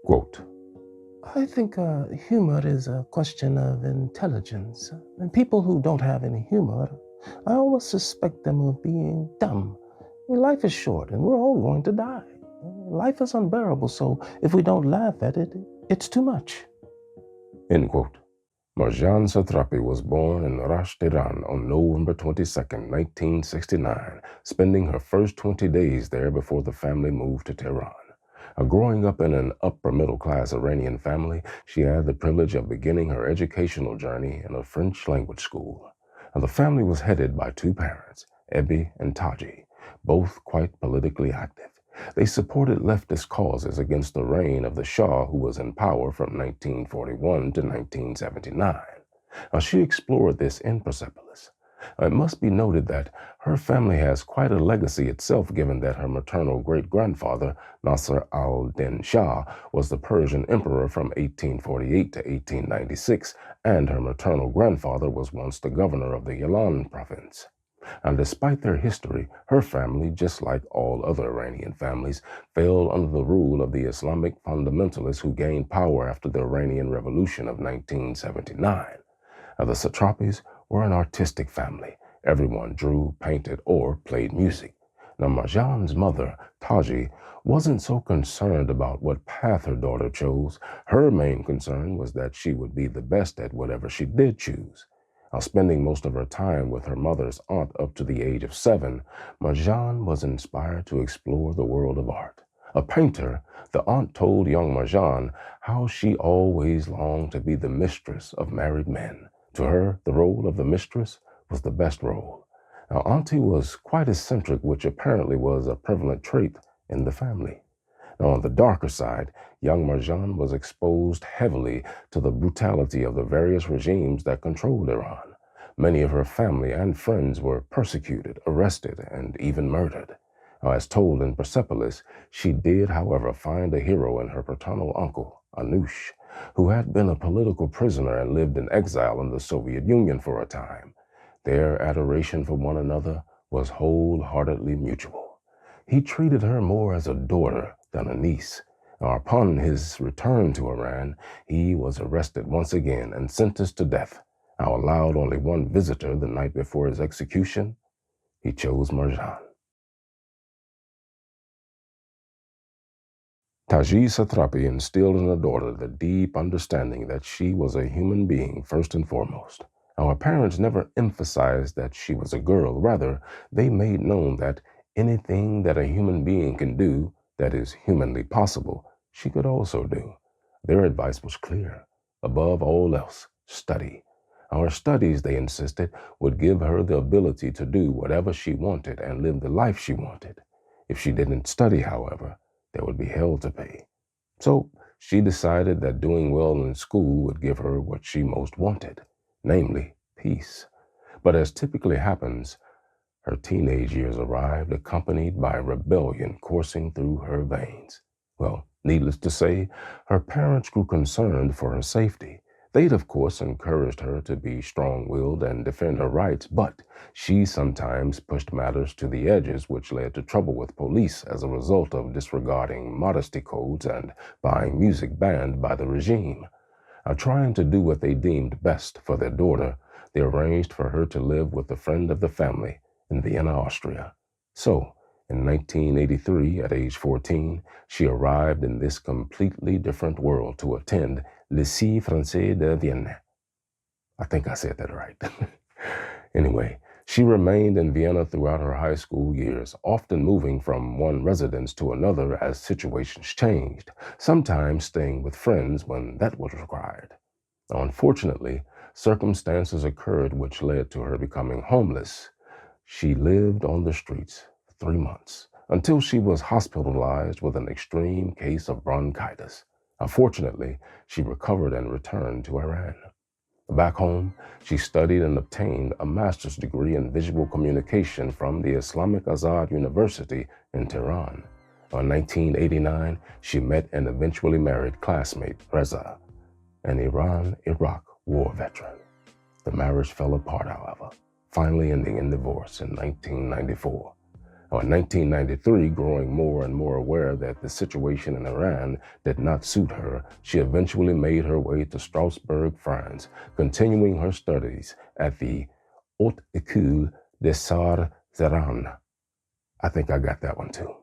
Quote, I think humor is a question of intelligence. And people who don't have any humor, I always suspect them of being dumb. I mean, life is short and we're all going to die. Life is unbearable, so if we don't laugh at it, it's too much. end quote. Marjane Satrapi was born in Rash, Tehran on November 22, 1969, spending her first 20 days there before the family moved to Tehran. Growing up in an upper-middle-class Iranian family, she had the privilege of beginning her educational journey in a French language school. The family was headed by two parents, Ebi and Taji, both quite politically active. They supported leftist causes against the reign of the Shah, who was in power from 1941 to 1979. She explored this in Persepolis. It must be noted that her family has quite a legacy itself, given that her maternal great-grandfather, Nasser al-Din Shah, was the Persian emperor from 1848 to 1896, and her maternal grandfather was once the governor of the Yelan province. And despite their history, her family, just like all other Iranian families, fell under the rule of the Islamic fundamentalists who gained power after the Iranian Revolution of 1979. The Satrapis were an artistic family. Everyone drew, painted, or played music. Now, Marjane's mother, Taji, wasn't so concerned about what path her daughter chose. Her main concern was that she would be the best at whatever she did choose. Spending most of her time with her mother's aunt up to the age of 7, Marjane was inspired to explore the world of art. A painter, the aunt told young Marjane how she always longed to be the mistress of married men. To her, the role of the mistress was the best role. Now, Auntie was quite eccentric, which apparently was a prevalent trait in the family. Now, on the darker side, young Marjane was exposed heavily to the brutality of the various regimes that controlled Iran. Many of her family and friends were persecuted, arrested, and even murdered. As told in Persepolis, she did, however, find a hero in her paternal uncle, Anush, who had been a political prisoner and lived in exile in the Soviet Union for a time. Their adoration for one another was wholeheartedly mutual. He treated her more as a daughter than a niece. Upon his return to Iran, he was arrested once again and sentenced to death. Allowed only one visitor the night before his execution, he chose Marjane. Taji Satrapi instilled in her daughter the deep understanding that she was a human being first and foremost. Our parents never emphasized that she was a girl. Rather, they made known that anything that a human being can do that is humanly possible, she could also do. Their advice was clear. Above all else, study. Our studies, they insisted, would give her the ability to do whatever she wanted and live the life she wanted. If she didn't study, however, there would be hell to pay. So she decided that doing well in school would give her what she most wanted, namely peace. But as typically happens, her teenage years arrived accompanied by rebellion coursing through her veins. Well, needless to say, her parents grew concerned for her safety. They'd, of course, encouraged her to be strong-willed and defend her rights, but she sometimes pushed matters to the edges, which led to trouble with police as a result of disregarding modesty codes and buying music banned by the regime. Trying to do what they deemed best for their daughter, they arranged for her to live with a friend of the family in Vienna, Austria. So, in 1983, at age 14, she arrived in this completely different world to attend Lycée Français de Vienne. I think I said that right. Anyway, she remained in Vienna throughout her high school years, often moving from one residence to another as situations changed, sometimes staying with friends when that was required. Unfortunately, circumstances occurred which led to her becoming homeless. She lived on the streets for 3 months until she was hospitalized with an extreme case of bronchitis. Fortunately, she recovered and returned to Iran. Back home, she studied and obtained a master's degree in visual communication from the Islamic Azad University in Tehran. In 1989, she met and eventually married classmate Reza, an Iran-Iraq war veteran. The marriage fell apart, however, finally ending in divorce in 1994. In 1993, growing more and more aware that the situation in Iran did not suit her, she eventually made her way to Strasbourg, France, continuing her studies at the Haute École des Arts Iran. I think I got that one too.